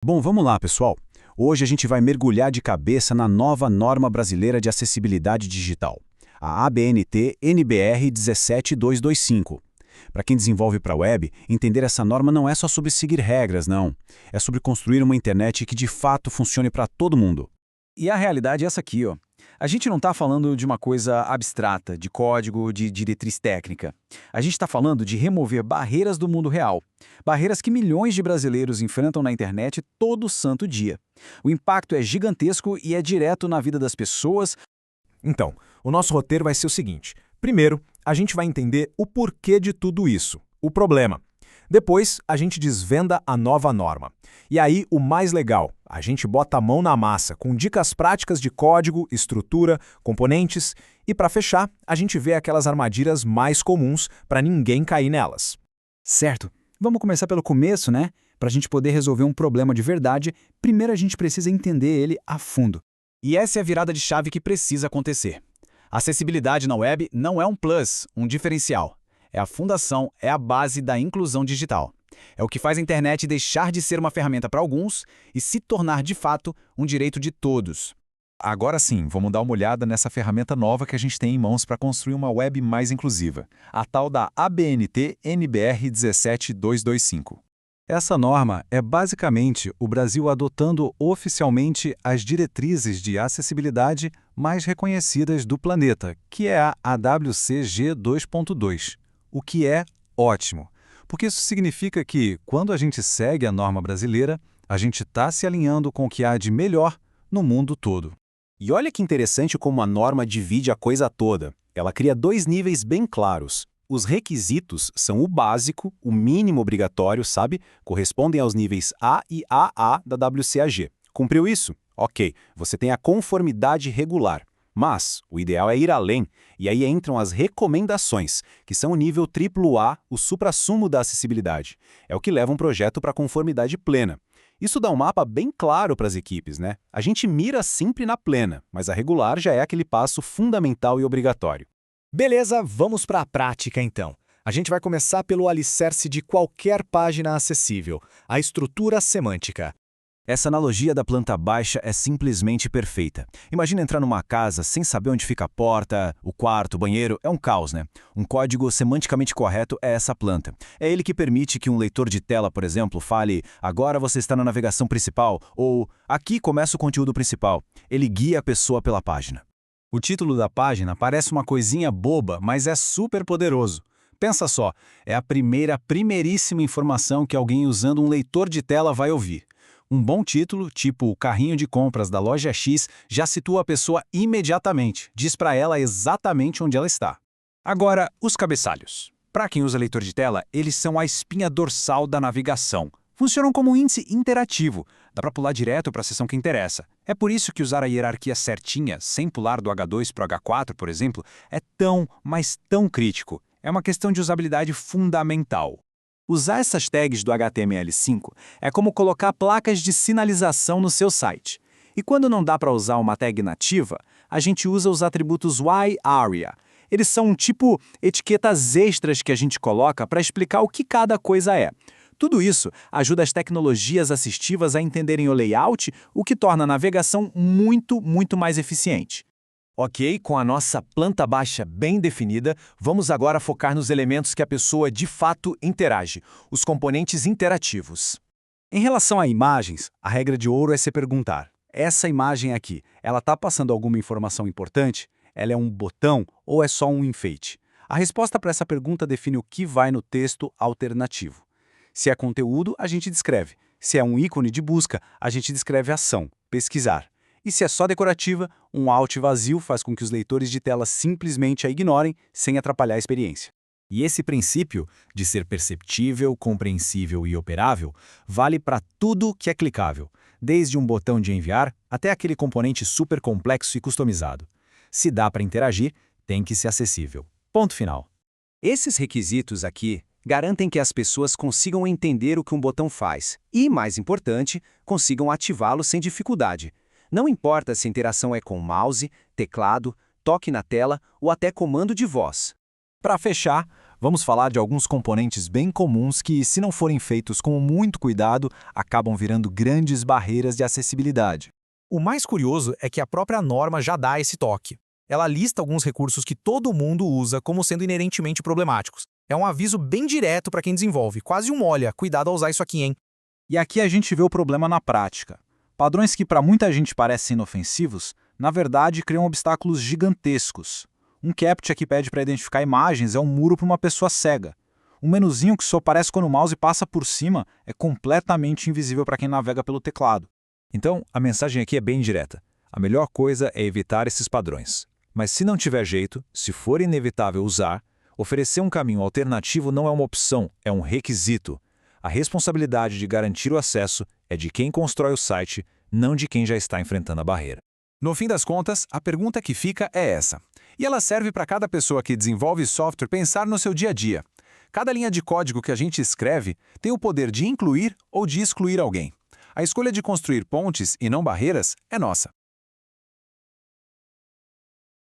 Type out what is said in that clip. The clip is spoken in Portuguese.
Bom, vamos lá, pessoal. Hoje a gente vai mergulhar de cabeça na nova norma brasileira de acessibilidade digital, a ABNT NBR 17225. Para quem desenvolve para a web, entender essa norma não é só sobre seguir regras, não. É sobre construir uma internet que de fato funcione para todo mundo. E a realidade é essa aqui, ó. A gente não está falando de uma coisa abstrata, de código, de diretriz técnica. A gente está falando de remover barreiras do mundo real. Barreiras que milhões de brasileiros enfrentam na internet todo santo dia. O impacto é gigantesco e é direto na vida das pessoas. Então, o nosso roteiro vai ser o seguinte. Primeiro, a gente vai entender o porquê de tudo isso, o problema. Depois, a gente desvenda a nova norma. E aí, o mais legal, a gente bota a mão na massa, com dicas práticas de código, estrutura, componentes, e para fechar, a gente vê aquelas armadilhas mais comuns para ninguém cair nelas. Certo. Vamos começar pelo começo, né? Para a gente poder resolver um problema de verdade, primeiro a gente precisa entender ele a fundo. E essa é a virada de chave que precisa acontecer. Acessibilidade na web não é um plus, um diferencial. É a fundação, é a base da inclusão digital. É o que faz a internet deixar de ser uma ferramenta para alguns e se tornar, de fato, um direito de todos. Agora sim, vamos dar uma olhada nessa ferramenta nova que a gente tem em mãos para construir uma web mais inclusiva, a tal da ABNT NBR 17225. Essa norma é basicamente o Brasil adotando oficialmente as diretrizes de acessibilidade mais reconhecidas do planeta, que é a AWCG 2.2, o que é ótimo, porque isso significa que, quando a gente segue a norma brasileira, a gente está se alinhando com o que há de melhor no mundo todo. E olha que interessante como a norma divide a coisa toda. Ela cria dois níveis bem claros. Os requisitos são o básico, o mínimo obrigatório, sabe? Correspondem aos níveis A e AA da WCAG. Cumpriu isso? Ok, você tem a conformidade regular. Mas o ideal é ir além, e aí entram as recomendações, que são o nível AAA, o suprassumo da acessibilidade. É o que leva um projeto para conformidade plena. Isso dá um mapa bem claro para as equipes, né? A gente mira sempre na plena, mas a regular já é aquele passo fundamental e obrigatório. Beleza, vamos para a prática então. A gente vai começar pelo alicerce de qualquer página acessível, a estrutura semântica. Essa analogia da planta baixa é simplesmente perfeita. Imagina entrar numa casa sem saber onde fica a porta, o quarto, o banheiro, é um caos, né? Um código semanticamente correto é essa planta. É ele que permite que um leitor de tela, por exemplo, fale "agora você está na navegação principal" ou "aqui começa o conteúdo principal". Ele guia a pessoa pela página. O título da página parece uma coisinha boba, mas é super poderoso. Pensa só, é a primeiríssima informação que alguém usando um leitor de tela vai ouvir. Um bom título, tipo o carrinho de compras da loja X, já situa a pessoa imediatamente, diz para ela exatamente onde ela está. Agora, os cabeçalhos. Para quem usa leitor de tela, eles são a espinha dorsal da navegação. Funcionam como um índice interativo, dá para pular direto para a seção que interessa. É por isso que usar a hierarquia certinha, sem pular do H2 para o H4, por exemplo, é tão, mas tão crítico. É uma questão de usabilidade fundamental. Usar essas tags do HTML5 é como colocar placas de sinalização no seu site. E quando não dá para usar uma tag nativa, a gente usa os atributos YAREA. Eles são tipo etiquetas extras que a gente coloca para explicar o que cada coisa é. Tudo isso ajuda as tecnologias assistivas a entenderem o layout, o que torna a navegação muito mais eficiente. Ok, com a nossa planta baixa bem definida, vamos agora focar nos elementos que a pessoa de fato interage, os componentes interativos. Em relação a imagens, a regra de ouro é se perguntar: essa imagem aqui, ela está passando alguma informação importante? Ela é um botão ou é só um enfeite? A resposta para essa pergunta define o que vai no texto alternativo. Se é conteúdo, a gente descreve. Se é um ícone de busca, a gente descreve a ação, pesquisar. E se é só decorativa, um alt vazio faz com que os leitores de tela simplesmente a ignorem, sem atrapalhar a experiência. E esse princípio, de ser perceptível, compreensível e operável, vale para tudo que é clicável, desde um botão de enviar até aquele componente super complexo e customizado. Se dá para interagir, tem que ser acessível. Ponto final. Esses requisitos aqui garantem que as pessoas consigam entender o que um botão faz e, mais importante, consigam ativá-lo sem dificuldade. Não importa se a interação é com mouse, teclado, toque na tela ou até comando de voz. Para fechar, Vamos falar de alguns componentes bem comuns que, se não forem feitos com muito cuidado, acabam virando grandes barreiras de acessibilidade. O mais curioso é que a própria norma já dá esse toque. Ela lista alguns recursos que todo mundo usa como sendo inerentemente problemáticos. É um aviso bem direto para quem desenvolve, quase um olha, cuidado ao usar isso aqui, hein? E aqui a gente vê o problema na prática. Padrões que para muita gente parecem inofensivos, na verdade criam obstáculos gigantescos. Um CAPTCHA que pede para identificar imagens é um muro para uma pessoa cega. Um menuzinho que só aparece quando o mouse passa por cima é completamente invisível para quem navega pelo teclado. Então, a mensagem aqui é bem direta. A melhor coisa é evitar esses padrões. Mas se não tiver jeito, se for inevitável usar, oferecer um caminho alternativo não é uma opção, é um requisito. A responsabilidade de garantir o acesso é de quem constrói o site, não de quem já está enfrentando a barreira. No fim das contas, a pergunta que fica é essa. E ela serve para cada pessoa que desenvolve software pensar no seu dia a dia. Cada linha de código que a gente escreve tem o poder de incluir ou de excluir alguém. A escolha de construir pontes e não barreiras é nossa.